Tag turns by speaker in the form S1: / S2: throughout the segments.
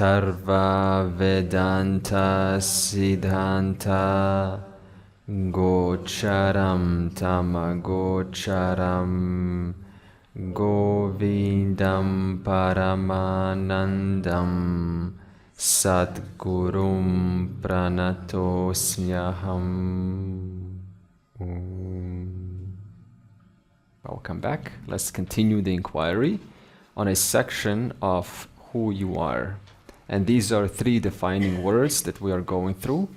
S1: Sarva Vedanta Siddhanta Gocharam Tamagocharam Govindam Paramanandam Sadgurum Pranatosmyaham. Welcome back. Let's continue the inquiry on a section of who you are. And these are three defining words that we are going through.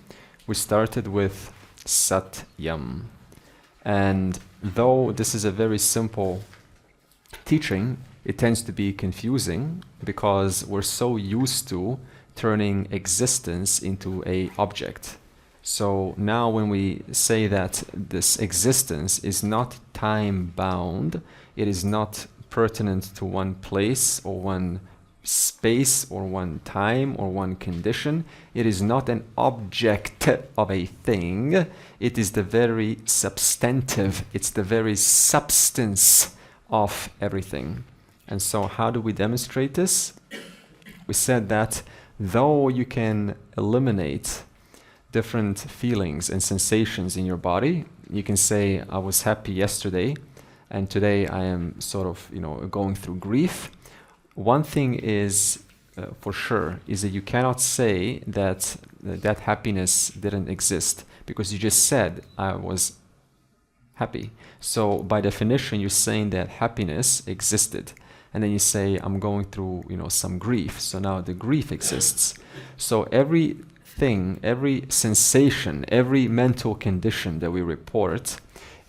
S1: We started with Satyam. And though this is a very simple teaching, it tends to be confusing because we're so used to turning existence into an object. So now when we say that this existence is not time-bound, it is not pertinent to one place or one space or one time or one condition. It is not an object of a thing. It is the very substantive. It's the very substance of everything. And so how do we demonstrate this? We said that though you can eliminate different feelings and sensations in your body, you can say, I was happy yesterday and today I am sort of, going through grief. One thing is for sure is that you cannot say that that happiness didn't exist because you just said I was happy. So by definition, you're saying that happiness existed. And then you say I'm going through, some grief. So now the grief exists. So everything, every sensation, every mental condition that we report,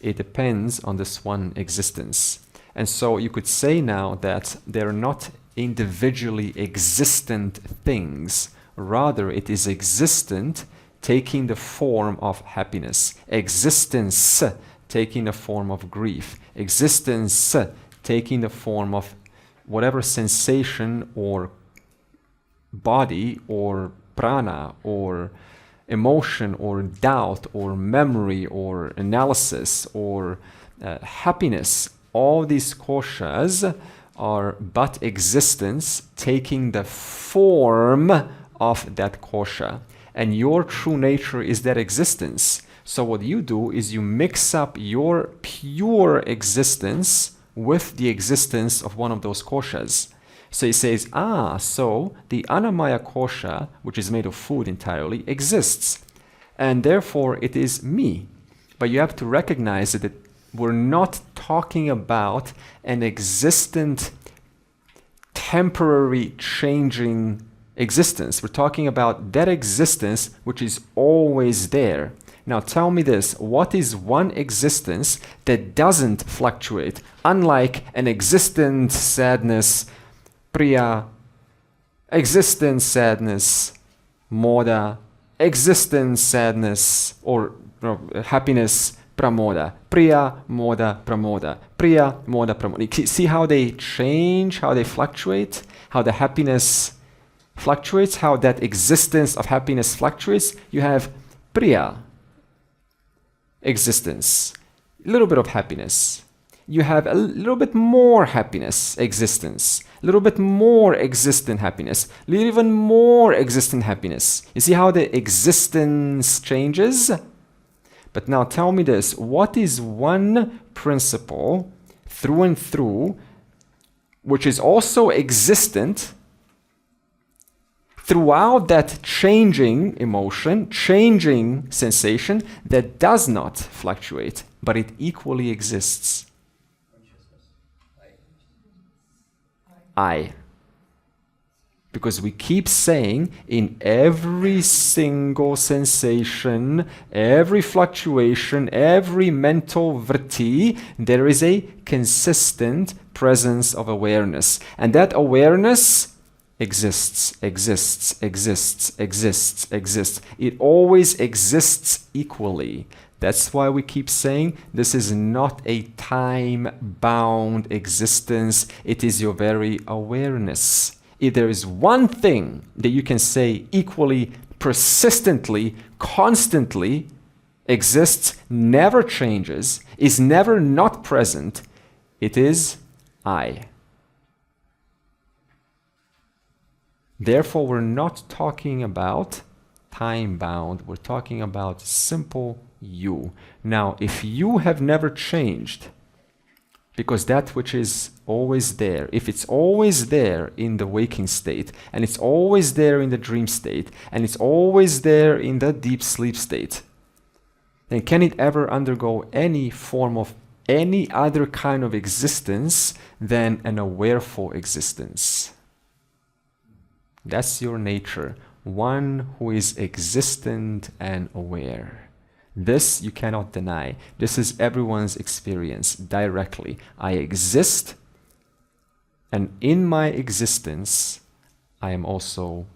S1: it depends on this one existence. And so you could say now that they're not individually existent things. Rather, it is existent taking the form of happiness. Existence taking the form of grief. Existence taking the form of whatever sensation or body or prana or emotion or doubt or memory or analysis or happiness. All these koshas are but existence taking the form of that kosha. And your true nature is that existence. So what you do is you mix up your pure existence with the existence of one of those koshas. So he says, so the Annamaya kosha, which is made of food entirely, exists. And therefore it is me. But you have to recognize that we're not talking about an existent, temporary changing existence. We're talking about that existence which is always there. Now tell me this, what is one existence that doesn't fluctuate, unlike an existent sadness, priya, existent sadness, moda, existent sadness, or happiness, pramoda, priya, moda, pramoda, priya, moda, pramoda. See how they change, how they fluctuate, how the happiness fluctuates, how that existence of happiness fluctuates. You have priya, existence, a little bit of happiness. You have a little bit more happiness, existence, a little bit more existent happiness, a little even more existent happiness. You see how the existence changes? But now tell me this, what is one principle through and through, which is also existent throughout that changing emotion, changing sensation that does not fluctuate, but it equally exists? I. Because we keep saying in every single sensation, every fluctuation, every mental vritti, there is a consistent presence of awareness. And that awareness exists. It always exists equally. That's why we keep saying this is not a time-bound existence. It is your very awareness. If there is one thing that you can say equally, persistently, constantly exists, never changes, is never not present, it is I. Therefore, we're not talking about time-bound. We're talking about simple you. Now, if you have never changed, because that which is always there, if it's always there in the waking state, and it's always there in the dream state, and it's always there in the deep sleep state, then can it ever undergo any form of any other kind of existence than an awareful existence? That's your nature, one who is existent and aware. This you cannot deny. This is everyone's experience directly. I exist, and in my existence, I am also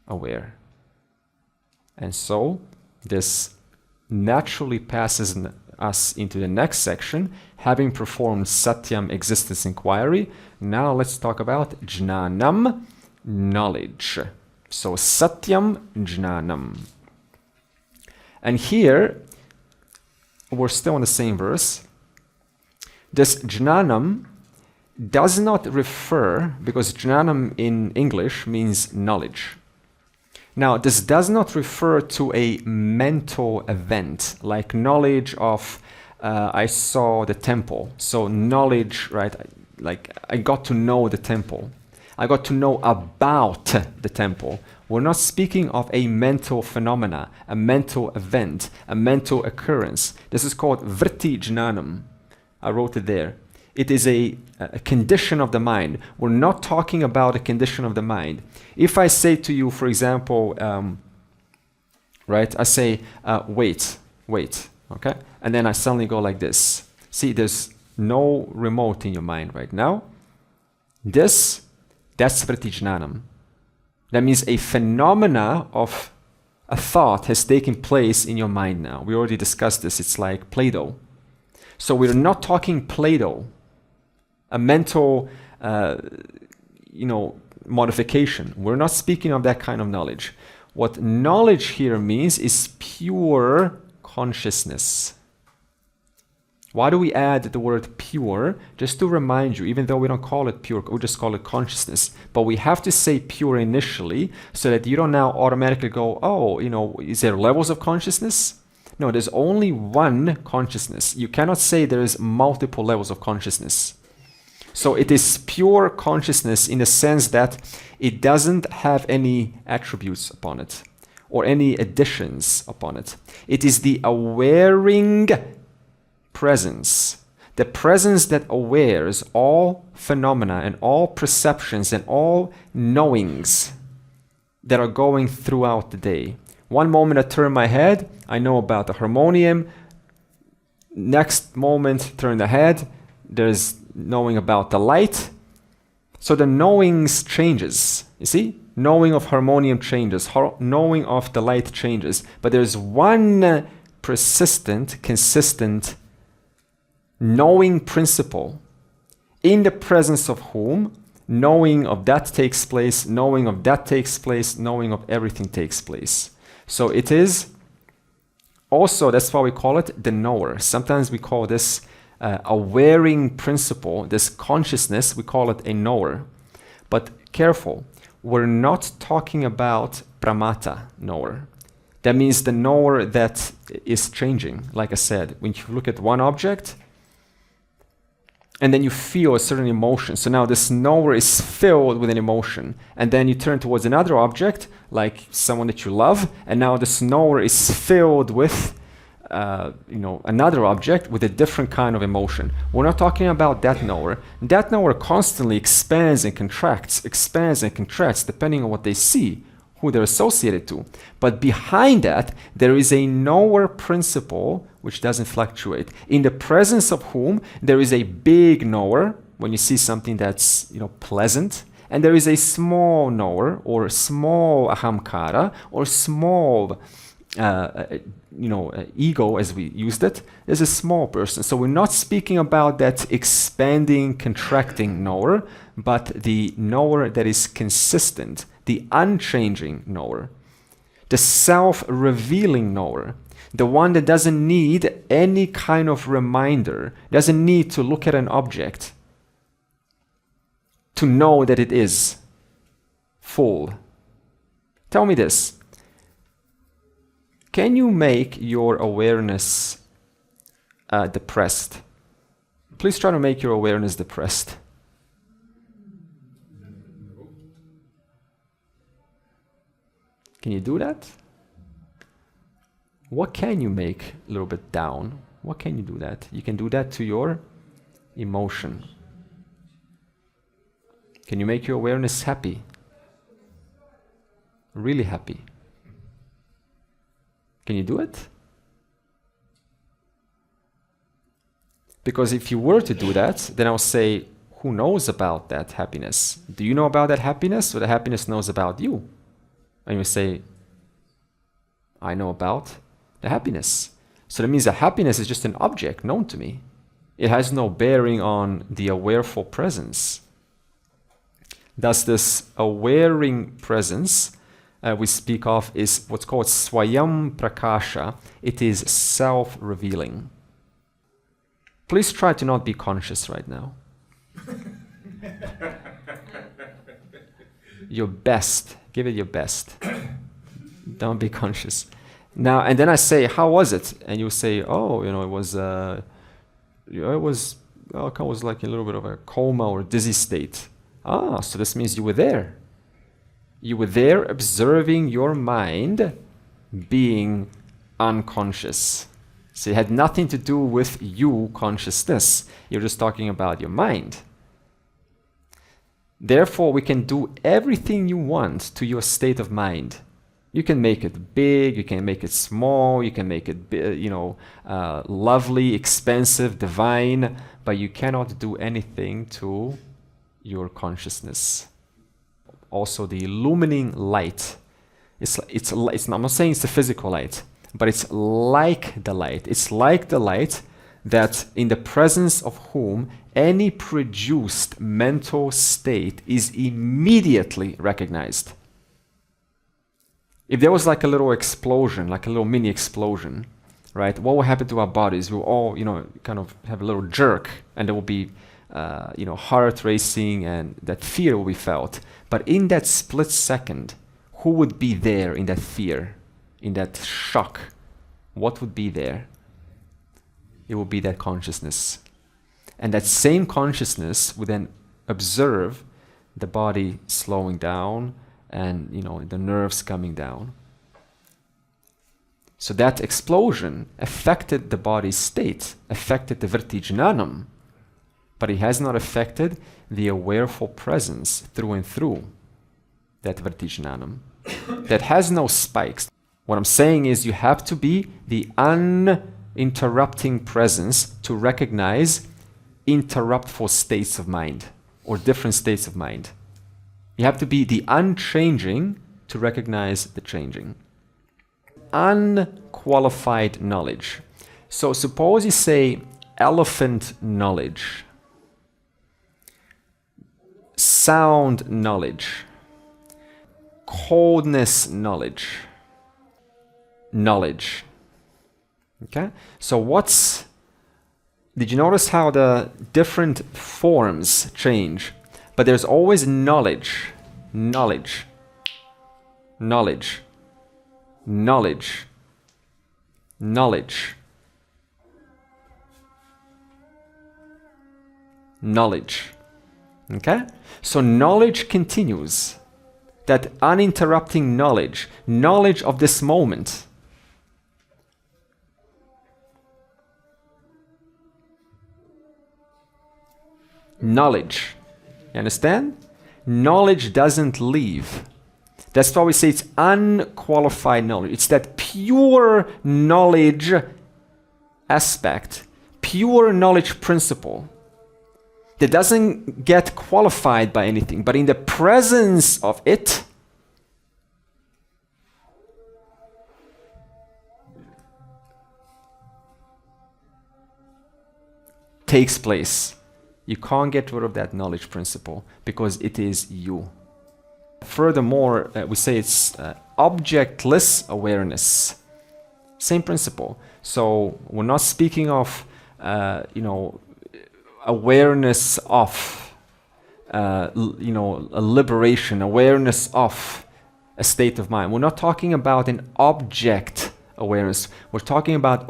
S1: aware. And so, this naturally passes us into the next section. Having performed Satyam existence inquiry, now let's talk about Jnanam, knowledge. So, Satyam, Jnanam. And here, we're still in the same verse. This Jnanam does not refer, because Jnanam in English means knowledge. Now, this does not refer to a mental event, like knowledge of, I saw the temple. So knowledge, right, like I got to know the temple. I got to know about the temple. We're not speaking of a mental phenomena, a mental event, a mental occurrence. This is called vritti jnanam. I wrote it there. It is a condition of the mind. We're not talking about a condition of the mind. If I say to you, for example, right, I say, wait, okay? And then I suddenly go like this. See, there's no remote in your mind right now. That's vritti jnanam. That means a phenomena of a thought has taken place in your mind now. We already discussed this. It's like Play-Doh. So we're not talking Play-Doh, a mental, modification. We're not speaking of that kind of knowledge. What knowledge here means is pure consciousness. Why do we add the word pure? Just to remind you, even though we don't call it pure, we just call it consciousness. But we have to say pure initially so that you don't now automatically go, oh, is there levels of consciousness? No, there's only one consciousness. You cannot say there is multiple levels of consciousness. So it is pure consciousness in the sense that it doesn't have any attributes upon it or any additions upon it. It is the awaring presence, the presence that awares all phenomena and all perceptions and all knowings that are going throughout the day. One moment I turn my head, I know about the harmonium. Next moment, turn the head, there's knowing about the light. So the knowings changes, you see? Knowing of harmonium changes, knowing of the light changes. But there's one persistent, consistent knowing principle in the presence of whom knowing of that takes place, knowing of that takes place, knowing of everything takes place. So it is also, that's why we call it the knower. Sometimes we call this a wearing principle, this consciousness, we call it a knower. But careful, we're not talking about pramata knower. That means the knower that is changing. Like I said, when you look at one object, and then you feel a certain emotion. So now this knower is filled with an emotion. And then you turn towards another object, like someone that you love, and now this knower is filled with another object with a different kind of emotion. We're not talking about that knower. That knower constantly expands and contracts, depending on what they see, who they're associated to. But behind that, there is a knower principle which doesn't fluctuate, in the presence of whom there is a big knower, when you see something that's pleasant, and there is a small knower, or small ahamkara, or small ego, as we used it. There's a small person. So we're not speaking about that expanding, contracting knower, but the knower that is consistent, the unchanging knower, the self-revealing knower, the one that doesn't need any kind of reminder, doesn't need to look at an object to know that it is. full. Tell me this. Can you make your awareness depressed? Please try to make your awareness depressed. Can you do that? What can you make a little bit down? What can you do that? You can do that to your emotion. Can you make your awareness happy? Really happy? Can you do it? Because if you were to do that, then I'll say, who knows about that happiness? Do you know about that happiness, or the happiness knows about you? And you say, I know about the happiness. So that means the happiness is just an object known to me. It has no bearing on the awareful presence. Thus, this awaring presence we speak of is what's called Swayam Prakasha. It is self-revealing. Please try to not be conscious right now. Your best. Give it your best. Don't be conscious. Now, and then I say, how was it? And you say, oh, it was like a little bit of a coma or dizzy state. Ah, so this means you were there. You were there observing your mind being unconscious. So it had nothing to do with you consciousness. You're just talking about your mind. Therefore, we can do everything you want to your state of mind. You can make it big, you can make it small, you can make it lovely, expensive, divine, but you cannot do anything to your consciousness. Also, the illumining light, I'm not saying it's the physical light, but it's like the light. It's like the light that in the presence of whom any produced mental state is immediately recognized. If there was like a little explosion, like a little mini explosion, right? What will happen to our bodies? We'll all, kind of have a little jerk, and there will be, heart racing, and that fear will be felt. But in that split second, who would be there in that fear, in that shock? What would be there? It would be that consciousness. And that same consciousness would then observe the body slowing down and the nerves coming down. So that explosion affected the body's state, affected the vertiginanum, but it has not affected the awareful presence through and through that vertiginanum. That has no spikes. What I'm saying is you have to be the uninterrupting presence to recognize interruptful states of mind or different states of mind. You have to be the unchanging to recognize the changing. Unqualified knowledge. So suppose you say elephant knowledge, sound knowledge, coldness knowledge. Okay? So did you notice how the different forms change? But there's always knowledge. Knowledge. Okay? So knowledge continues. That uninterrupting knowledge of this moment. Knowledge. You understand? Knowledge doesn't leave. That's why we say it's unqualified knowledge. It's that pure knowledge aspect, pure knowledge principle that doesn't get qualified by anything, but in the presence of it, takes place. You can't get rid of that knowledge principle because it is you. Furthermore, we say it's objectless awareness. Same principle. So we're not speaking of, awareness of. a liberation, awareness of a state of mind. We're not talking about an object awareness. We're talking about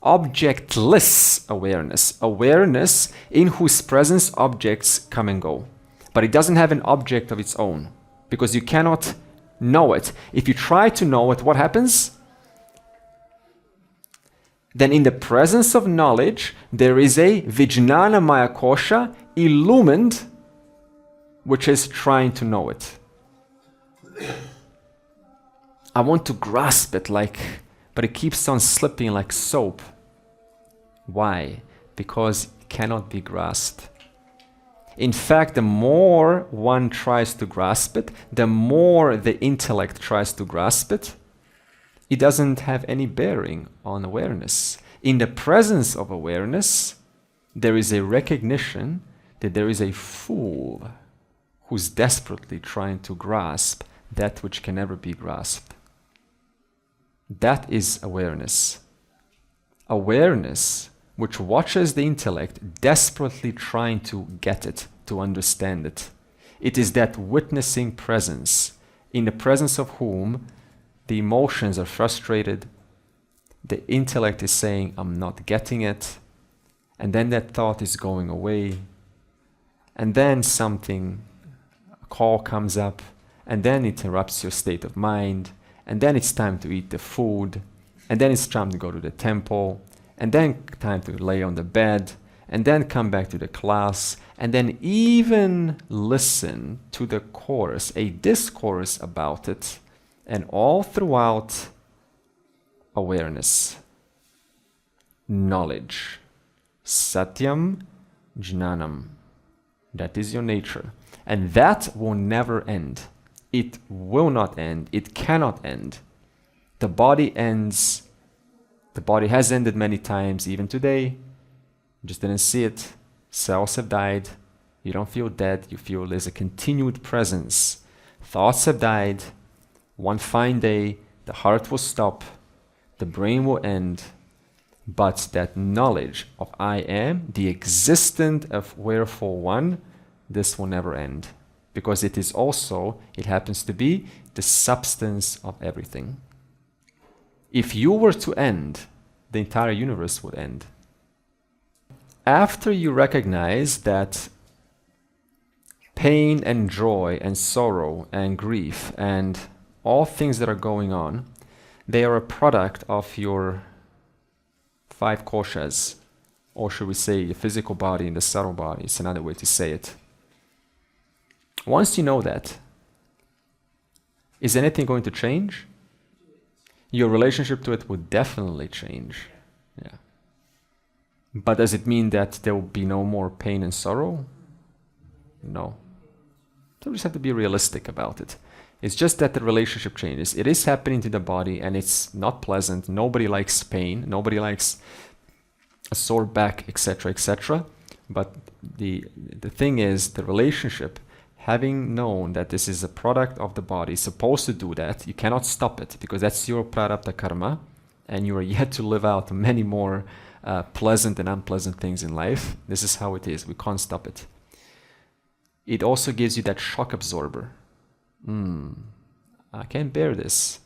S1: objectless awareness. Awareness in whose presence objects come and go. But it doesn't have an object of its own, because you cannot know it. If you try to know it, what happens? Then in the presence of knowledge, there is a Vijnana Maya Kosha illumined, which is trying to know it. I want to grasp it but it keeps on slipping like soap. Why? Because it cannot be grasped. In fact, the more one tries to grasp it, the more the intellect tries to grasp it, it doesn't have any bearing on awareness. In the presence of awareness, there is a recognition that there is a fool who's desperately trying to grasp that which can never be grasped. That is awareness. Awareness which watches the intellect desperately trying to get it, to understand it. It is that witnessing presence, in the presence of whom the emotions are frustrated, the intellect is saying, I'm not getting it, and then that thought is going away, and then a call comes up, and then it interrupts your state of mind, and then it's time to eat the food, and then it's time to go to the temple, and then time to lay on the bed, and then come back to the class, and then even listen to the course, a discourse about it, and all throughout awareness, knowledge, satyam, jnanam. That is your nature. And that will never end. It will not end. It cannot end. The body ends. The body has ended many times, even today. You just didn't see it. Cells have died. You don't feel dead. You feel there's a continued presence. Thoughts have died. One fine day, the heart will stop. The brain will end. But that knowledge of I am, the existent of wherefore one, this will never end. Because it happens to be the substance of everything. If you were to end, the entire universe would end. After you recognize that pain and joy and sorrow and grief and all things that are going on, they are a product of your five koshas, or should we say the physical body and the subtle body. It's another way to say it. Once you know that, is anything going to change? Your relationship to it would definitely change. Yeah. But does it mean that there will be no more pain and sorrow? No. So we just have to be realistic about it. It's just that the relationship changes. It is happening to the body and it's not pleasant. Nobody likes pain. Nobody likes a sore back, etc., etc. But the thing is, the relationship, having known that this is a product of the body, supposed to do that, you cannot stop it because that's your prarabdha karma and you are yet to live out many more pleasant and unpleasant things in life. This is how it is. We can't stop it. It also gives you that shock absorber. I can't bear this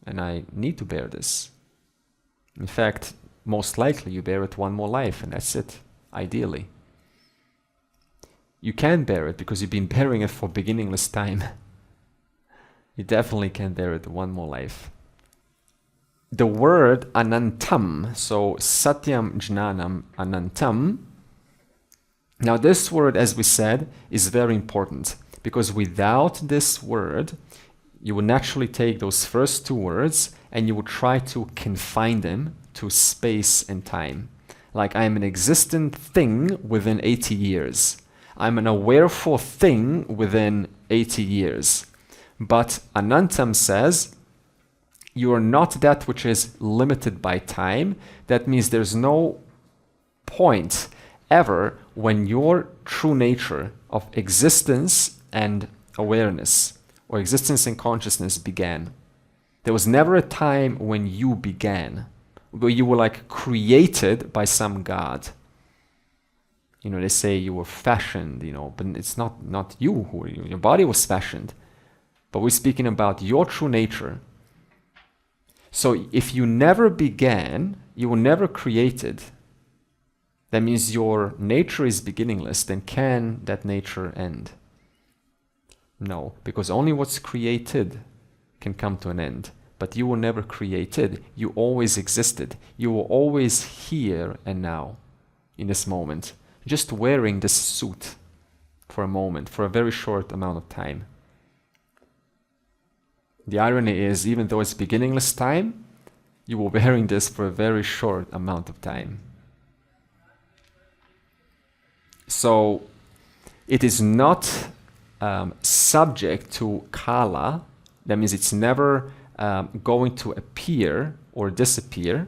S1: and I need to bear this. In fact, most likely you bear it one more life and that's it, ideally. You can bear it because you've been bearing it for beginningless time. You definitely can bear it one more life. The word anantam, so satyam jnanam anantam. Now this word, as we said, is very important because without this word, you will naturally take those first two words and you will try to confine them to space and time. Like I am an existent thing within 80 years. I'm an awareful thing within 80 years. But Anantam says, you are not that which is limited by time. That means there's no point ever when your true nature of existence and awareness, or existence and consciousness began. There was never a time when you began, where you were like created by some God. They say you were fashioned, but it's not you who are you. Your body was fashioned. But we're speaking about your true nature. So if you never began, you were never created, that means your nature is beginningless, then can that nature end? No, because only what's created can come to an end. But you were never created. You always existed. You were always here and now, in this moment, just wearing this suit for a moment, for a very short amount of time. The irony is, even though it's beginningless time, you were wearing this for a very short amount of time. So it is not subject to kala. That means it's never going to appear or disappear.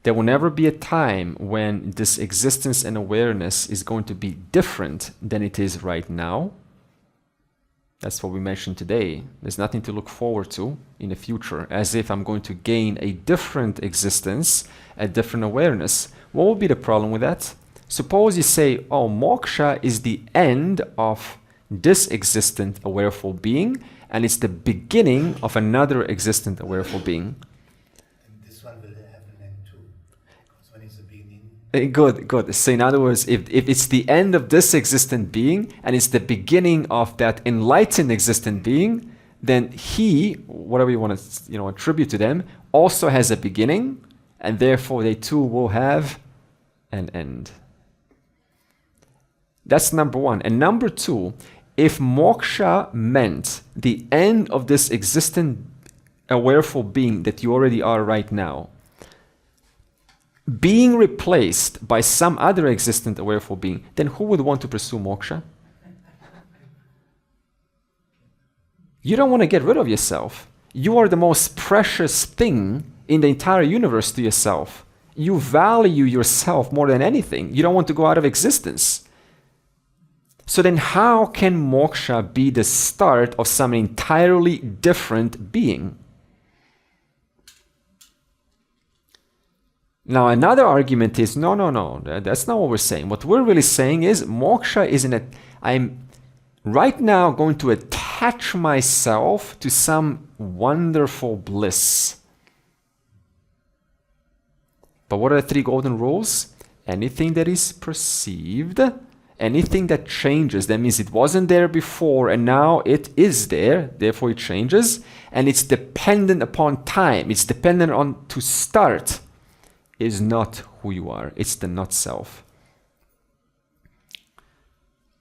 S1: There will never be a time when this existence and awareness is going to be different than it is right now. That's what we mentioned today. There's nothing to look forward to in the future, as if I'm going to gain a different existence, a different awareness. What would be the problem with that? Suppose you say, oh, moksha is the end of this existent awareful being, and it's the beginning of another existent awareful being.
S2: And this one will have an end too, because when it's the beginning.
S1: Good. So in other words, if it's the end of this existent being, and it's the beginning of that enlightened existent being, then he, whatever you want to attribute to them, also has a beginning, and therefore they too will have an end. That's number one. And number two, if moksha meant the end of this existent awareful being that you already are right now, being replaced by some other existent awareful being, then who would want to pursue moksha? You don't want to get rid of yourself. You are the most precious thing in the entire universe to yourself. You value yourself more than anything. You don't want to go out of existence. So then how can moksha be the start of some entirely different being? Now another argument is, no, that's not what we're saying. What we're really saying is moksha isn't it. I'm right now going to attach myself to some wonderful bliss. But what are the three golden rules? Anything that is perceived, anything that changes, that means it wasn't there before and now it is there, therefore it changes, and it's dependent upon time, it's dependent on to start, is not who you are, it's the not self.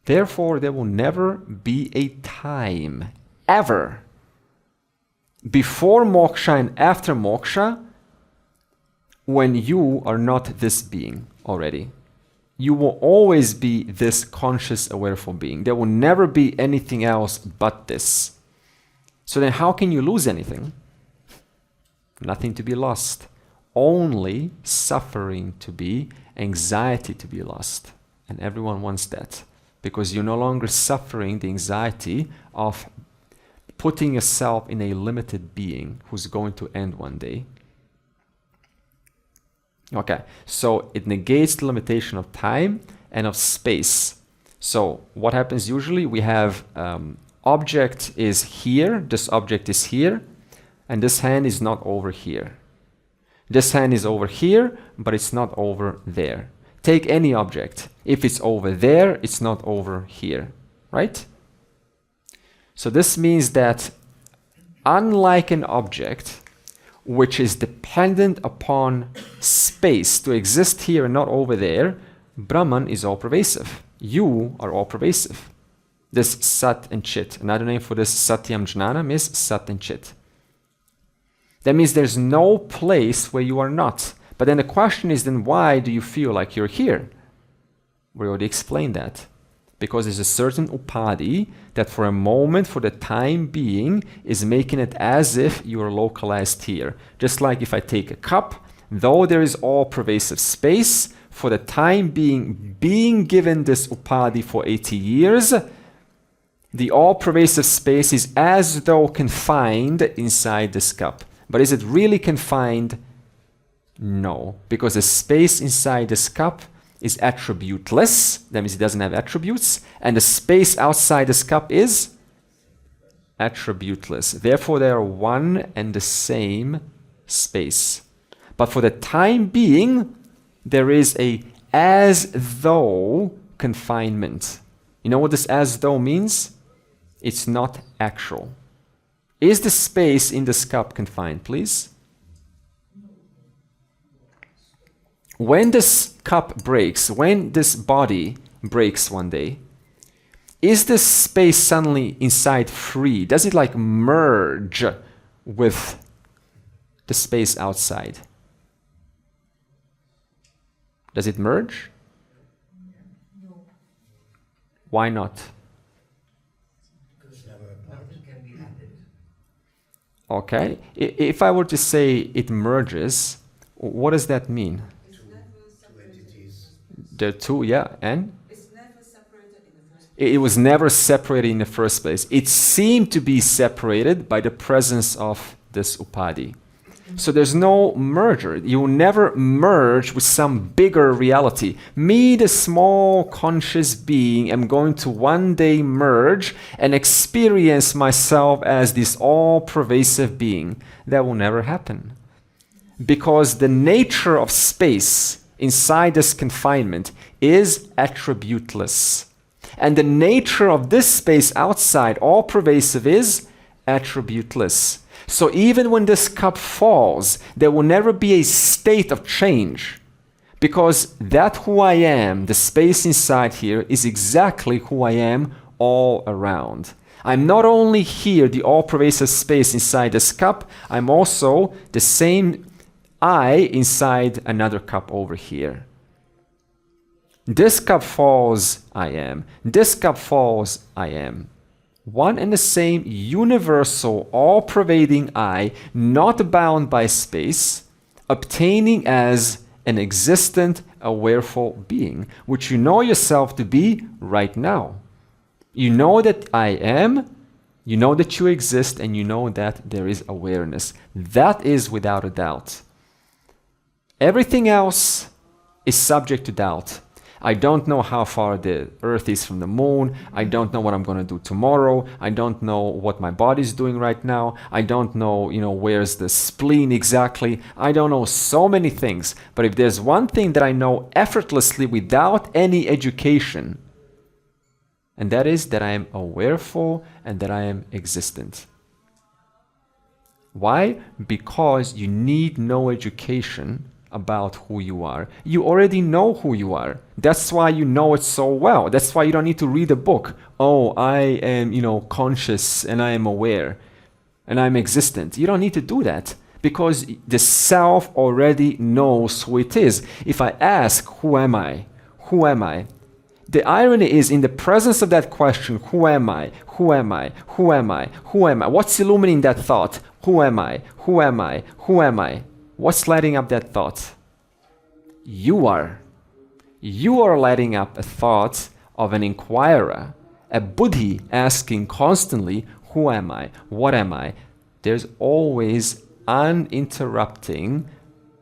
S1: Therefore, there will never be a time, ever, before moksha and after moksha, when you are not this being already. You will always be this conscious, awareful being. There will never be anything else but this. So then how can you lose anything? Nothing to be lost. Only suffering to be, anxiety to be lost. And everyone wants that. Because you're no longer suffering the anxiety of putting yourself in a limited being who's going to end one day. Okay, so it negates the limitation of time and of space. So what happens usually? We have object is here, this object is here, and this hand is not over here. This hand is over here, but it's not over there. Take any object. If it's over there, it's not over here, right? So this means that unlike an object, which is dependent upon space to exist here and not over there, Brahman is all pervasive. You are all pervasive. This Sat and Chit. Another name for this Satyam Jnanam is Sat and Chit. That means there's no place where you are not. But then the question is, then why do you feel like you're here? We already explained that. Because there's a certain upadhi that for a moment, for the time being, is making it as if you are localized here. Just like if I take a cup, though there is all pervasive space, for the time being given this upadhi for 80 years, the all pervasive space is as though confined inside this cup. But is it really confined? No, because the space inside this cup is attributeless. That means it doesn't have attributes. And the space outside this cup is attributeless. Therefore, they are one and the same space. But for the time being, there is a as though confinement. You know what this as though means? It's not actual. Is the space in this cup confined, please? When this cup breaks, when this body breaks one day, is this space suddenly inside free? Does it like merge with the space outside? Does it merge?
S3: No.
S1: Why not?
S2: Because never a part.
S3: Nothing can be added.
S1: Okay. If I were to say it merges, what does that mean?
S3: It's
S2: Two-
S3: never
S2: two
S3: separated.
S2: entities.
S1: There are two, yeah, and?
S3: It's never separated in the first place.
S1: It was never separated in the first place. It seemed to be separated by the presence of this upadhi. So there's no merger. You will never merge with some bigger reality. Me, the small conscious being, am going to one day merge and experience myself as this all-pervasive being. That will never happen. Because the nature of space inside this confinement is attributeless. And the nature of this space outside, all-pervasive, is attributeless. So even when this cup falls, there will never be a state of change. Because that who I am, the space inside here, is exactly who I am all around. I'm not only here, the all-pervasive space inside this cup, I'm also the same I inside another cup over here. This cup falls, I am. This cup falls, I am. One and the same universal, all-pervading I, not bound by space, obtaining as an existent, awareful being, which you know yourself to be right now. You know that I am, you know that you exist, and you know that there is awareness. That is without a doubt. Everything else is subject to doubt. I don't know how far the earth is from the moon. I don't know what I'm going to do tomorrow. I don't know what my body's doing right now. I don't know, where's the spleen exactly. I don't know so many things. But if there's one thing that I know effortlessly without any education, and that is that I am awareful and that I am existent. Why? Because you need no education about who you are. You already know who you are. That's why you know it so well. That's why you don't need to read a book. Oh, I am, conscious and I am aware and I'm existent. You don't need to do that because the self already knows who it is. If I ask, who am I? Who am I? The irony is in the presence of that question, who am I? Who am I? Who am I? Who am I? What's illuminating that thought? Who am I? Who am I? Who am I? What's lighting up that thought? You are. You are lighting up a thought of an inquirer, a buddhi asking constantly, who am I? What am I? There's always uninterrupting,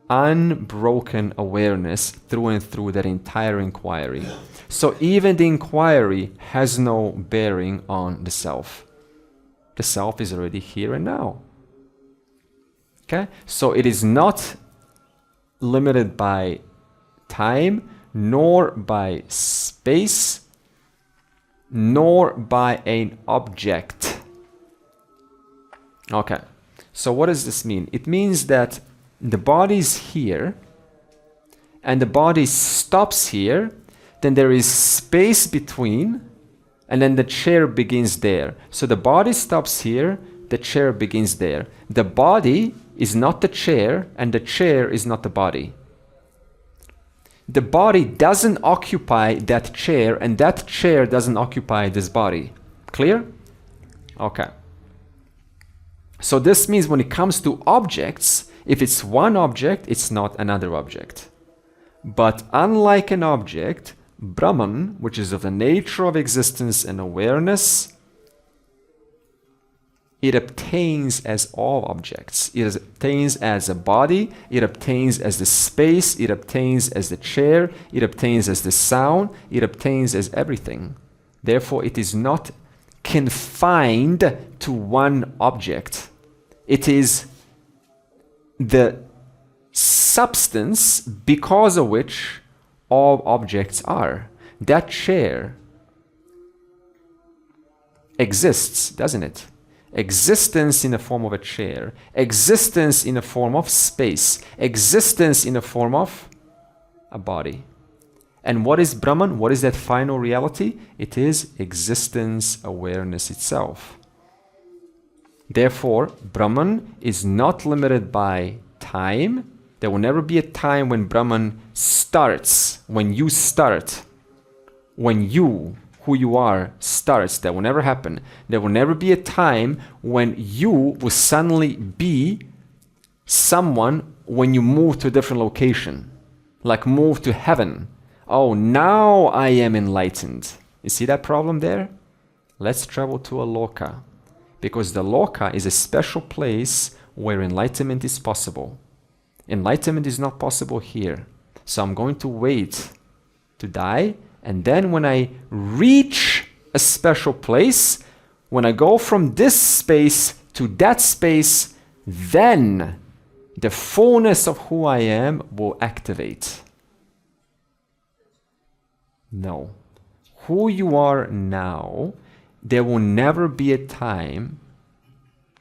S1: unbroken awareness through and through that entire inquiry. So even the inquiry has no bearing on the self. The self is already here and now. Okay? So it is not limited by time, nor by space, nor by an object. Okay. So what does this mean? It means that the body is here, and the body stops here, then there is space between, and then the chair begins there. So the body stops here, the chair begins there. The body is not the chair, and the chair is not the body. The body doesn't occupy that chair, and that chair doesn't occupy this body. Clear? Okay. So this means when it comes to objects, if it's one object, it's not another object. But unlike an object, Brahman, which is of the nature of existence and awareness, it obtains as all objects. It obtains as a body, it obtains as the space, it obtains as the chair, it obtains as the sound, it obtains as everything. Therefore, it is not confined to one object. It is the substance because of which all objects are. That chair exists, doesn't it? Existence in the form of a chair, existence in the form of space, existence in the form of a body. And what is Brahman? What is that final reality? It is existence awareness itself. Therefore, Brahman is not limited by time. There will never be a time when Brahman starts, when you start, when you, who you are, starts. That will never happen. There will never be a time when you will suddenly be someone when you move to a different location, like move to heaven. Oh, now I am enlightened. You see that problem there? Let's travel to a loka, because the loka is a special place where enlightenment is possible. Enlightenment is not possible here. So I'm going to wait to die, and then when I reach a special place, when I go from this space to that space, then the fullness of who I am will activate. No. Who you are now, there will never be a time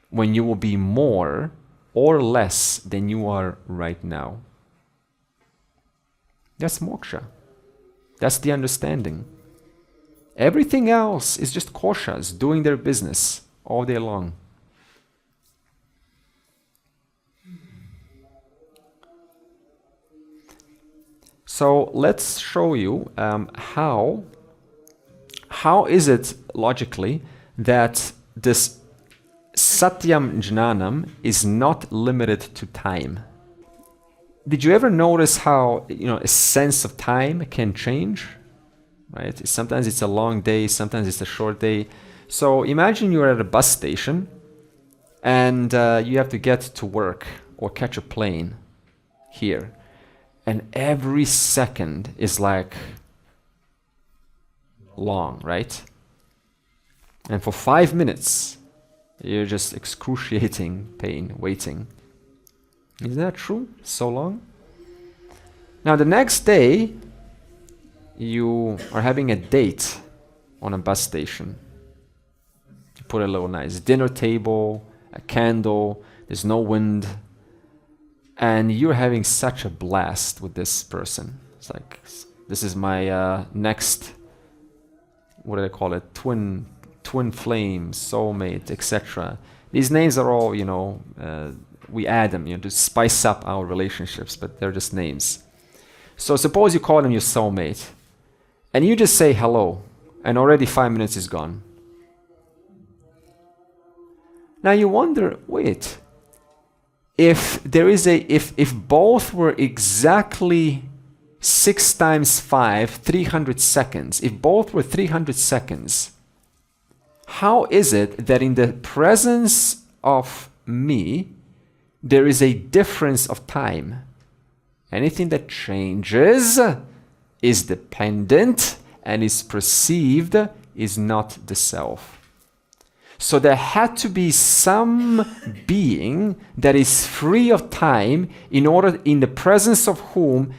S1: when you will be more or less than you are right now. That's moksha. That's the understanding. Everything else is just koshas doing their business all day long. So let's show you how is it logically that this Satyam Jnanam is not limited to time. Did you ever notice how, a sense of time can change? Right? Sometimes it's a long day, sometimes it's a short day. So imagine you're at a bus station and you have to get to work or catch a plane here. And every second is like long, right? And for 5 minutes, you're just excruciating pain, waiting. Isn't that true? So long? Now the next day, you are having a date on a bus station. You put a little nice dinner table, a candle, there's no wind, and you're having such a blast with this person. It's like, this is my next, what do they call it? Twin flame, soulmate, etc. These names are all, we add them, to spice up our relationships, but they're just names. So suppose you call them your soulmate, and you just say hello, and already 5 minutes is gone. Now you wonder, wait, if both were exactly 6 times 5, 300 seconds, if both were 300 seconds, how is it that in the presence of me, there is a difference of time? Anything that changes is dependent and is perceived is not the self. So there had to be some being that is free of time in the presence of whom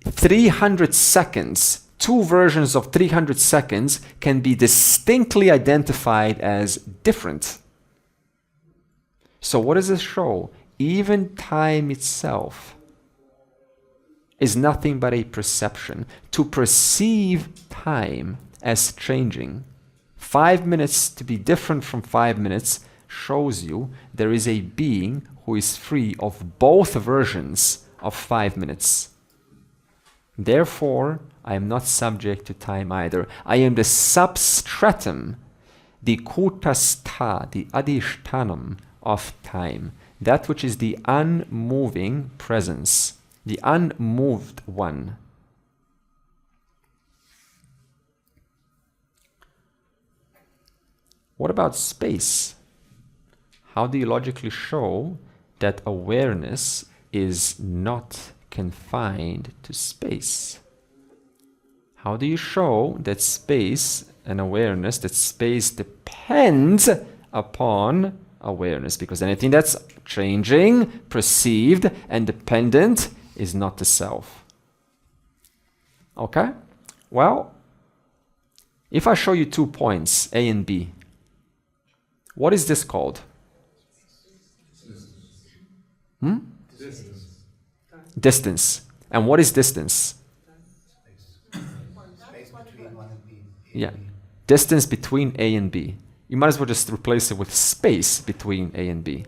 S1: 300 seconds, 2 versions of 300 seconds can be distinctly identified as different. So what does this show? Even time itself is nothing but a perception. To perceive time as changing, 5 minutes to be different from 5 minutes shows you there is a being who is free of both versions of 5 minutes. Therefore, I am not subject to time either. I am the substratum, the kutastha, the adhishtanam of time, that which is the unmoving presence, the unmoved one. What about space? How do you logically show that awareness is not confined to space? How do you show that space and awareness, that space depends upon awareness? Because anything that's changing, perceived, and dependent is not the self. Okay? Well, if I show you 2 points, A and B, what is this called? Distance. And what is distance?
S2: Space between one and B.
S1: Yeah. Distance between A and B. You might as well just replace it with space between A and B.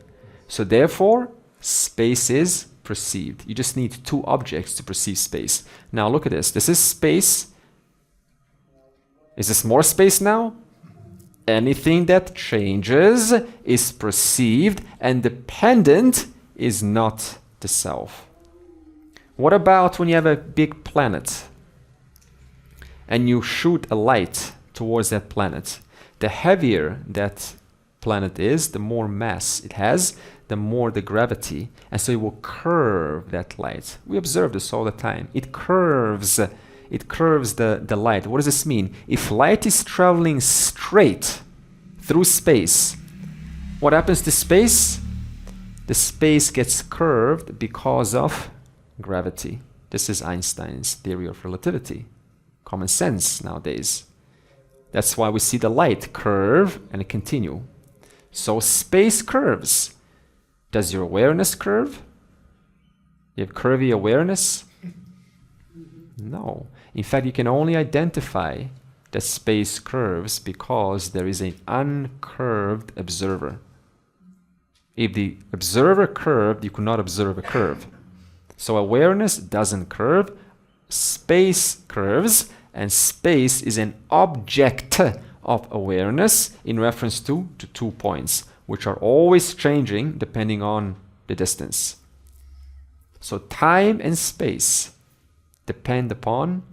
S1: So therefore, space is perceived. You just need 2 objects to perceive space. Now look at this. This is space. Is this more space now? Anything that changes is perceived, and dependent is not the self. What about when you have a big planet and you shoot a light towards that planet? The heavier that planet is, the more mass it has, the more the gravity, and so it will curve that light. We observe this all the time. It curves the light. What does this mean? If light is traveling straight through space, what happens to space? The space gets curved because of gravity. This is Einstein's theory of relativity. Common sense nowadays. That's why we see the light curve and continue. So space curves. Does your awareness curve? You have curvy awareness? No. In fact, you can only identify that space curves because there is an uncurved observer. If the observer curved, you could not observe a curve. So awareness doesn't curve, space curves, and space is an object of awareness in reference to 2 points, which are always changing depending on the distance. So time and space depend upon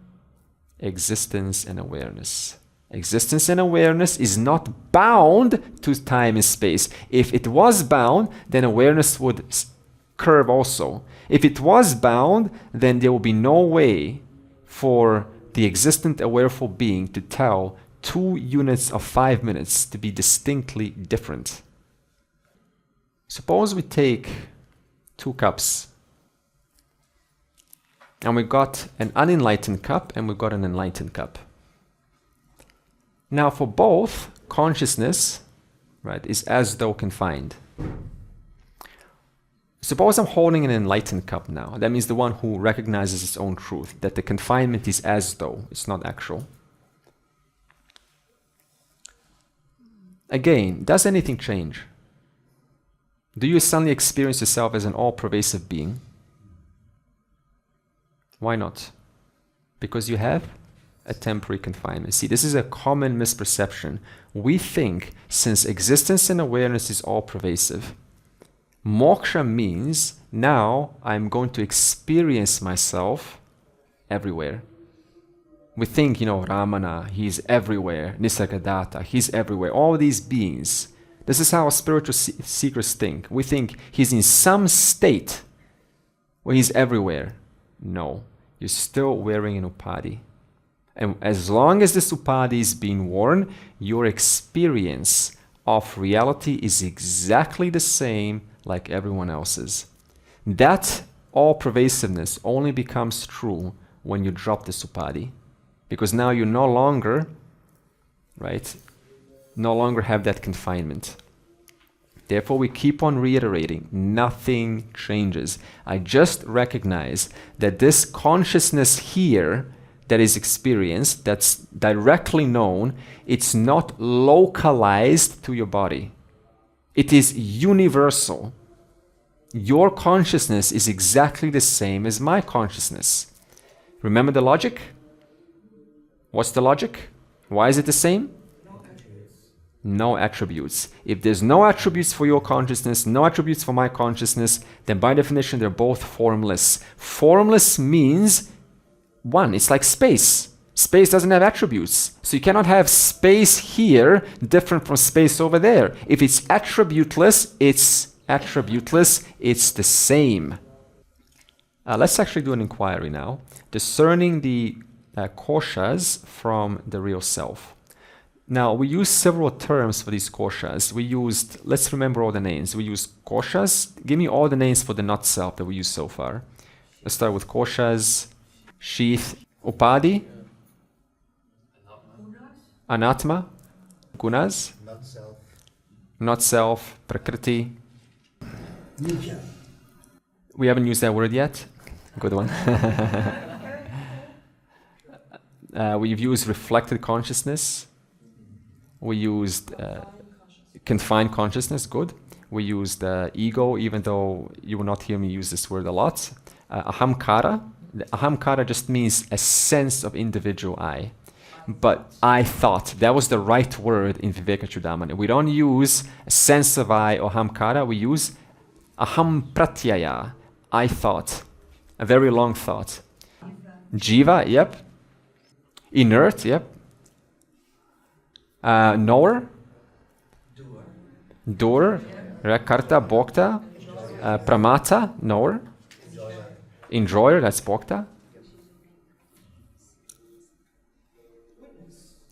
S1: existence and awareness. Existence and awareness is not bound to time and space. If it was bound, then awareness would curve also. If it was bound, then there will be no way for the existent awareful being to tell 2 units of 5 minutes to be distinctly different. Suppose we take 2 cups, and we've got an unenlightened cup and we've got an enlightened cup. Now for both, consciousness, right, is as though confined. Suppose I'm holding an enlightened cup now. That means the one who recognizes its own truth, that the confinement is as though, it's not actual. Again, does anything change? Do you suddenly experience yourself as an all-pervasive being? Why not? Because you have a temporary confinement. See, this is a common misperception. We think since existence and awareness is all-pervasive, moksha means now I'm going to experience myself everywhere. We think, Ramana, he's everywhere. Nisargadatta, he's everywhere. All these beings. This is how spiritual seekers think. We think he's in some state where he's everywhere. No, you're still wearing an upadhi. And as long as this upadhi is being worn, your experience of reality is exactly the same like everyone else's. That all-pervasiveness only becomes true when you drop this upadhi. Because now you no longer have that confinement. Therefore, we keep on reiterating, nothing changes. I just recognize that this consciousness here that is experienced, that's directly known, it's not localized to your body. It is universal. Your consciousness is exactly the same as my consciousness. Remember the logic? What's the logic? Why is it the same? No attributes. If there's no attributes for your consciousness, no attributes for my consciousness, then by definition they're both formless. Formless means one, it's like space. Space doesn't have attributes. So you cannot have space here different from space over there. If it's attributeless, it's the same. Let's actually do an inquiry now. Discerning the koshas from the real self. Now, we use several terms for these koshas. Let's remember all the names. We use koshas. Give me all the names for the not self that we use so far. Let's start with koshas, sheath, upadi, anatma, gunas, not self, prakriti.
S2: Nija.
S1: We haven't used that word yet. Good one. We've used reflected consciousness. We used confined consciousness, good. We used ego, even though you will not hear me use this word a lot. Ahamkara. Ahamkara just means a sense of individual I. But I thought, that was the right word in Vivekachudamani. We don't use a sense of I or ahamkara, we use aham pratyaya, I thought. A very long thought. Jiva, yep. Inert, yep. Knower. Doer. Karta, bhokta. Pramata, knower. Enjoyer, that's bhokta.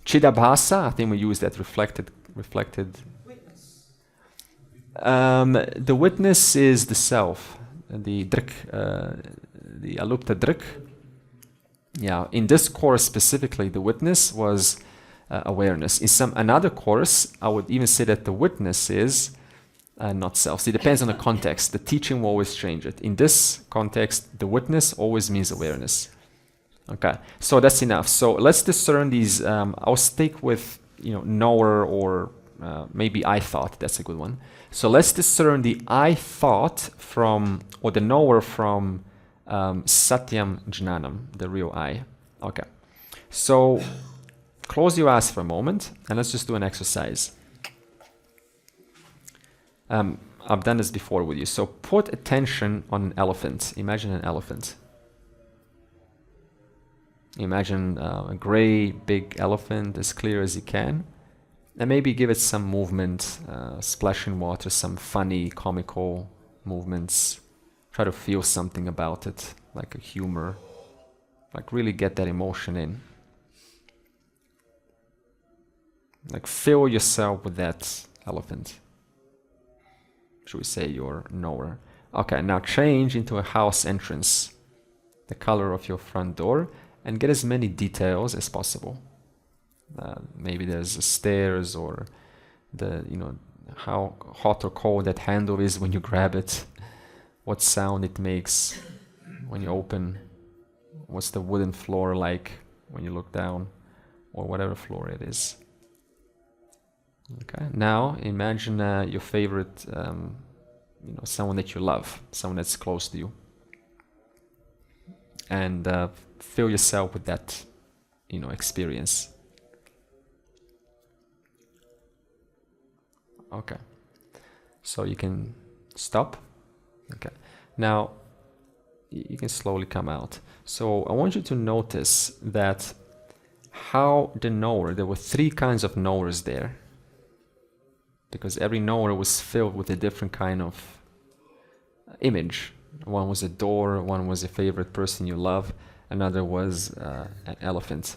S1: Chidabhasa, I think we use that reflected. The witness is the self, the drik, the alupta drik. Yeah, in this course specifically, the witness was awareness. In another course, I would even say that the witness is not self. So it depends on the context. The teaching will always change it. In this context, the witness always means awareness. Okay, so that's enough. So let's discern these. I'll stick with knower or maybe I thought. That's a good one. So let's discern the I thought from, or the knower from Satyam Jnanam, the real I. Okay, so close your eyes for a moment and let's just do an exercise. I've done this before with you. So put attention on an elephant. Imagine an elephant. Imagine a gray, big elephant, as clear as you can. And maybe give it some movement, splashing water, some funny, comical movements. Try to feel something about it, like a humor. Like really get that emotion in. Like fill yourself with that elephant. Should we say your knower? Okay, now change into a house entrance. The color of your front door. And get as many details as possible. Maybe there's stairs or how hot or cold that handle is when you grab it, what sound it makes when you open, what's the wooden floor like when you look down, or whatever floor it is. Okay. Now imagine your favorite, someone that you love, someone that's close to you, and fill yourself with that, experience. Okay. So you can stop. Okay. Now you can slowly come out. So I want you to notice that how the knower, there were 3 kinds of knowers there. Because every knower was filled with a different kind of image. One was a door, one was a favorite person you love, another was an elephant.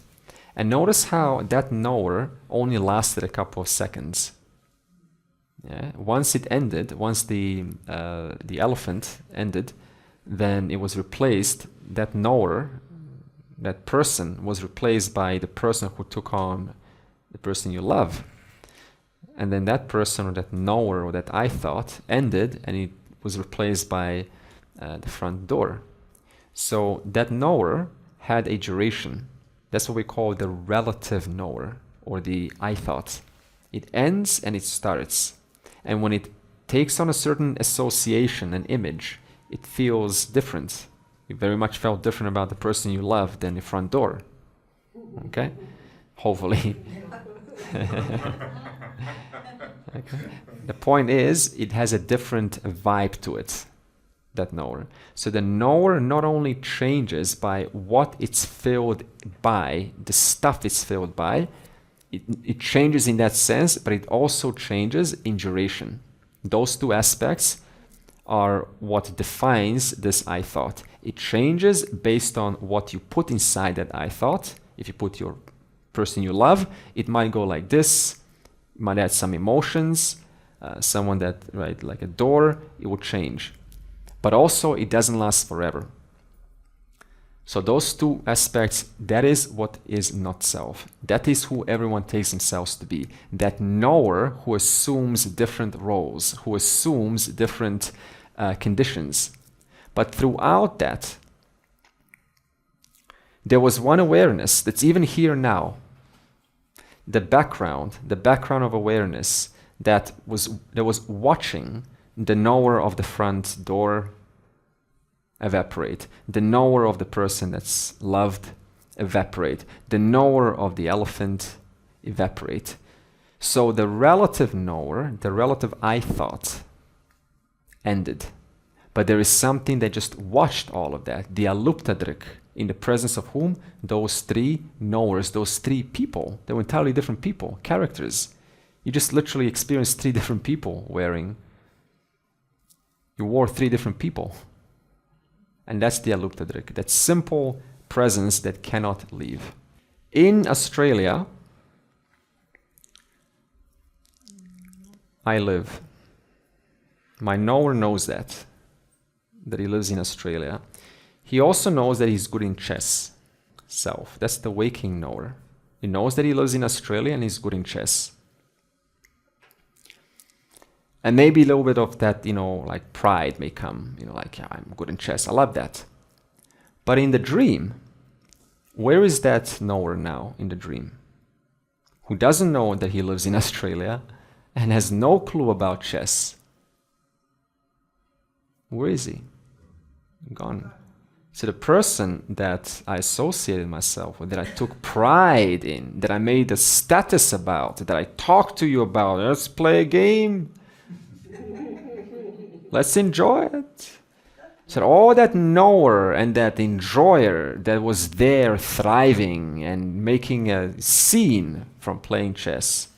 S1: And notice how that knower only lasted a couple of seconds. Yeah? Once it ended, once the elephant ended, then it was replaced, that knower, that person was replaced by the person who took on the person you love. And then that person or that knower or that I thought ended and it was replaced by the front door. So that knower had a duration. That's what we call the relative knower or the I thought. It ends and it starts. And when it takes on a certain association, an image, it feels different. You very much felt different about the person you love than the front door. Okay? Hopefully. Okay. The point is, it has a different vibe to it. that knower. So the knower not only changes by what it's filled by, the stuff it's filled by, it changes in that sense, but it also changes in duration. Those two aspects are what defines this I thought. It changes based on what you put inside that I thought. If you put your person you love, it might go like this, it might add some emotions, someone that, right, like a door, it will change. But also it doesn't last forever. So those two aspects, that is what is not self. That is who everyone takes themselves to be. That knower who assumes different roles, who assumes different conditions. But throughout that, there was one awareness that's even here now. The background of awareness that was watching the knower of the front door evaporate, the knower of the person that's loved evaporate, the knower of the elephant evaporate. So the relative knower, the relative I thought, ended. But there is something that just watched all of that, the aluptadrik, in the presence of whom? Those three knowers, those three people. They were entirely different people, characters. You just literally experienced three different people wearing. You wore three different people. And that's the aluptadrik, that simple presence that cannot leave. In Australia, I live. My knower knows that he lives in Australia. He also knows that he's good in chess. Self. That's the waking knower. He knows that he lives in Australia and he's good in chess. And maybe a little bit of that, like pride may come, like, yeah, I'm good in chess. I love that. But in the dream, where is that knower now in the dream? Who doesn't know that he lives in Australia and has no clue about chess. Where is he? Gone. So the person that I associated myself with, that I took pride in, that I made a status about, that I talked to you about, let's play a game. Let's enjoy it. So all that knower and that enjoyer that was there thriving and making a scene from playing chess,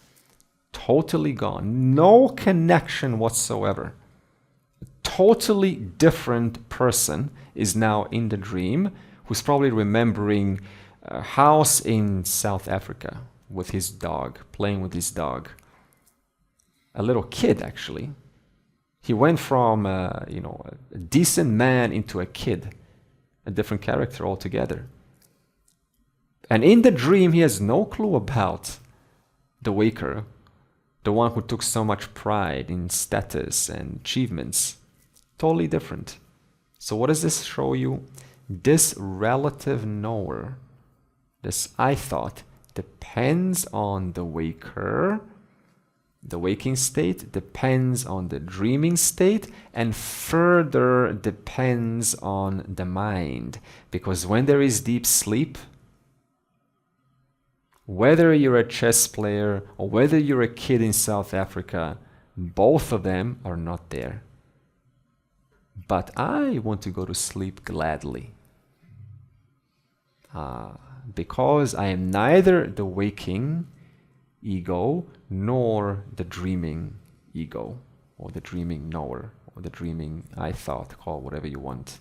S1: totally gone. No connection whatsoever. A totally different person is now in the dream, who's probably remembering a house in South Africa with his dog, playing with his dog. A little kid, actually. He went from a decent man into a kid, a different character altogether. And in the dream, he has no clue about the waker, the one who took so much pride in status and achievements. Totally different. So what does this show you? This relative knower, this I thought, depends on the waker. The waking state depends on the dreaming state, and further depends on the mind. Because when there is deep sleep, whether you're a chess player or whether you're a kid in South Africa, both of them are not there. But I want to go to sleep gladly. Because I am neither the waking ego nor the dreaming ego, or the dreaming knower, or the dreaming I thought, call whatever you want.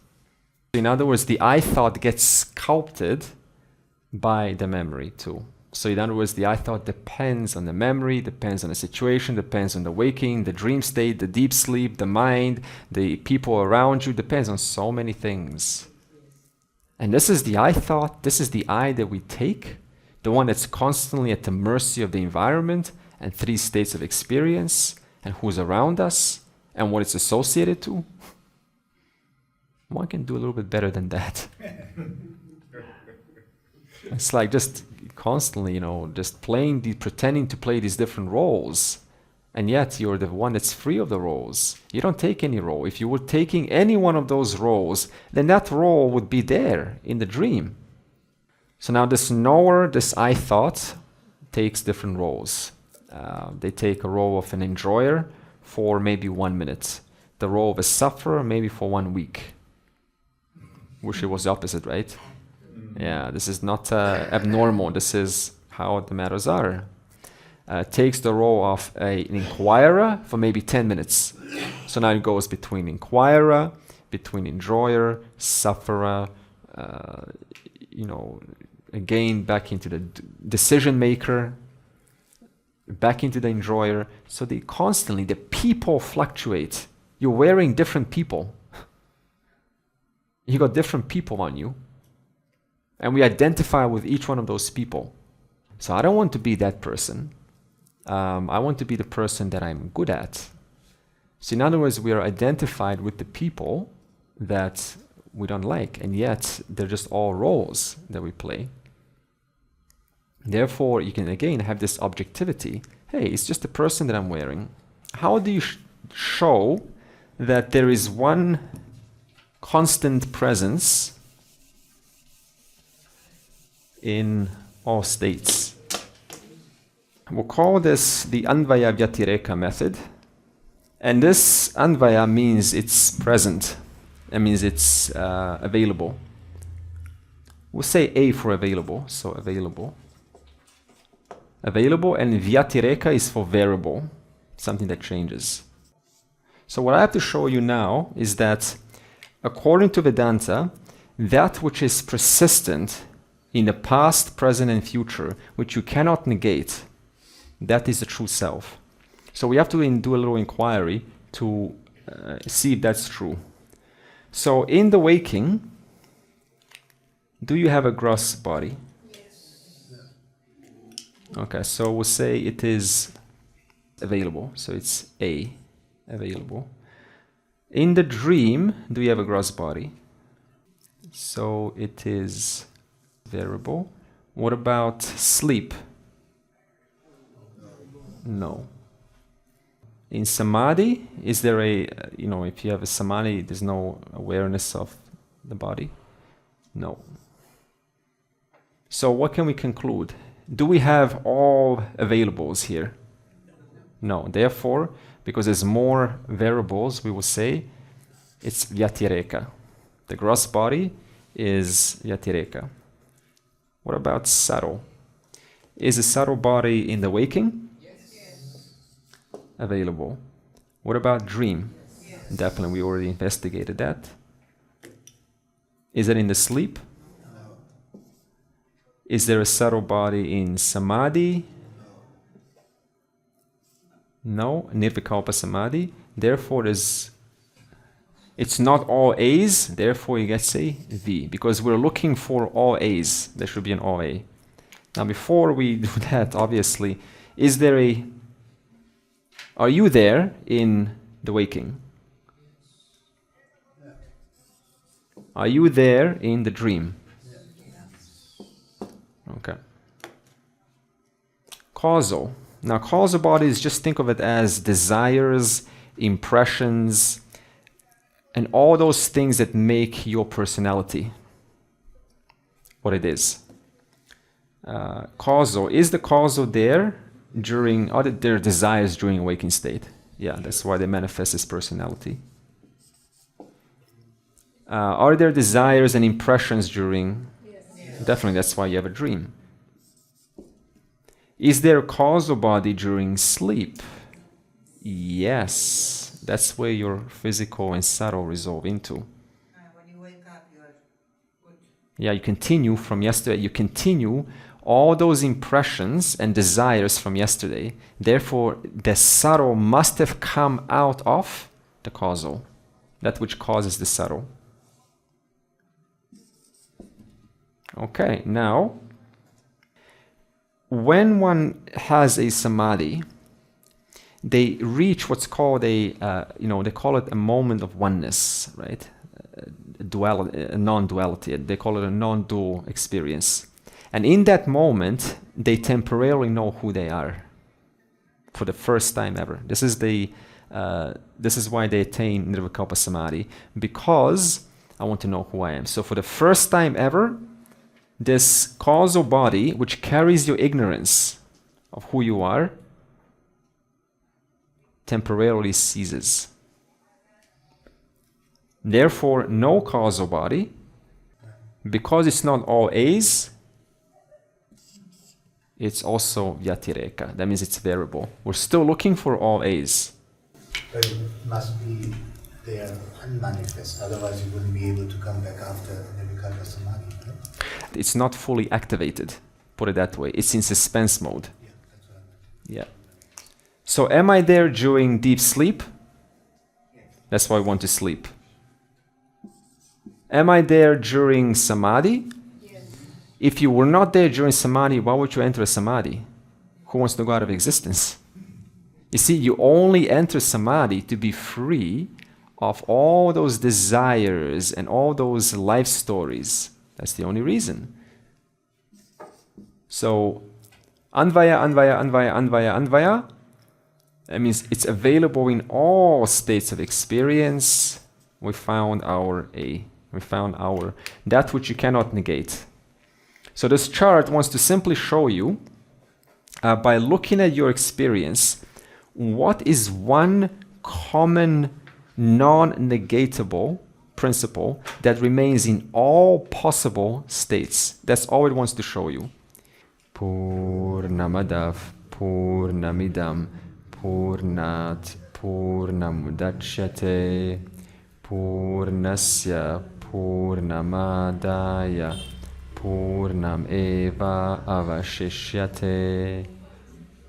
S1: In other words, the I thought gets sculpted by the memory too. So in other words, the I thought depends on the memory, depends on the situation, depends on the waking, the dream state, the deep sleep, the mind, the people around you, depends on so many things. And this is the I thought, this is the I that we take, the one that's constantly at the mercy of the environment and three states of experience and who's around us and what it's associated to. One can do a little bit better than that. It's like just constantly, just pretending to play these different roles. And yet you're the one that's free of the roles. You don't take any role. If you were taking any one of those roles, then that role would be there in the dream. So now this knower, this I thought, takes different roles. They take a role of an enjoyer for maybe 1 minute. the role of a sufferer maybe for 1 week. Wish it was the opposite, right? Yeah, this is not abnormal. This is how the matters are. Takes the role of an inquirer for maybe 10 minutes. So now it goes between inquirer, between enjoyer, sufferer, again back into the decision maker, back into the enjoyer. So the people fluctuate. You're wearing different people. You got different people on you. And we identify with each one of those people. So I don't want to be that person. I want to be the person that I'm good at. So in other words, we are identified with the people that we don't like, and yet they're just all roles that we play. Therefore, you can again have this objectivity. Hey, it's just the person that I'm wearing. How do you show that there is one constant presence in all states? We'll call this the Anvaya-Vyatireka method. And this Anvaya means it's present. That means it's available. We'll say A for available. So available. Available, and Vyatireka is for variable, something that changes. So what I have to show you now is that according to Vedanta, that which is persistent in the past, present, and future, which you cannot negate, that is the true self. So we have to do a little inquiry to see if that's true. So in the waking, do you have a gross body? Yes. Okay, so we'll say it is available. So it's A, available. In the dream, do you have a gross body? So it is variable. What about sleep? No. In samadhi, is there if you have a samadhi, there's no awareness of the body? No. So what can we conclude? Do we have all availables here? No. Therefore, because there's more variables, we will say it's Vyatireka. The gross body is Vyatireka. What about subtle? Is the subtle body in the waking? Available. What about dream? Yes. Definitely, we already investigated that. Is it in the sleep? No. Is there a subtle body in samadhi? No. Nirvikalpa samadhi. Therefore, it's not all A's. Therefore, you get say V, because we're looking for all A's. There should be an all A. Now, before we do that, obviously, are you there in the waking? Are you there in the dream? Okay. Causal. Now, causal bodies, just think of it as desires, impressions, and all those things that make your personality what it is. Causal. Is the causal there? Are there desires during waking state? Yeah, that's why they manifest as personality. Are there desires and impressions during? Yes. Definitely, that's why you have a dream. Is there a causal body during sleep? Yes, that's where your physical and subtle resolve into.
S3: When you wake up, you are good.
S1: Yeah, you continue from yesterday. You continue all those impressions and desires from yesterday. Therefore, the subtle must have come out of the causal, that which causes the subtle. Okay, now, when one has a samadhi, they reach what's called they call it a moment of oneness, right? A non-duality. They call it a non-dual experience. And in that moment, they temporarily know who they are for the first time ever. This is why they attain Nirvikalpa Samadhi, because I want to know who I am. So for the first time ever, this causal body, which carries your ignorance of who you are, temporarily ceases. Therefore, no causal body. Because it's not all A's, it's also Vyatireka. That means it's variable. We're still looking for all A's.
S2: But it must be they are unmanifest, otherwise you wouldn't be able to come back after Viveka Samadhi, right?
S1: It's not fully activated, put it that way. It's in suspense mode.
S2: Yeah, that's what I meant.
S1: Yeah. So am I there during deep sleep? That's why I want to sleep. Am I there during samadhi?
S3: Yes.
S1: If you were not there during samadhi, why would you enter a samadhi? Who wants to go out of existence? You see, you only enter samadhi to be free of all those desires and all those life stories. That's the only reason. So, Anvaya, Anvaya, Anvaya, Anvaya, Anvaya. That means it's available in all states of experience. We found our A. We found our, that which you cannot negate. So this chart wants to simply show you, by looking at your experience, what is one common non-negatable principle that remains in all possible states. That's all it wants to show you. Purnamadav Purnamidam Purnat Purnamudachyate Purnasya Purnamadaya Purnam eva avashishyate.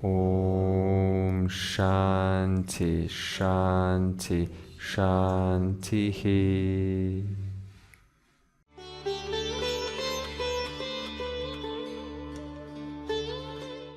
S1: Om Shanti Shanti Shanti.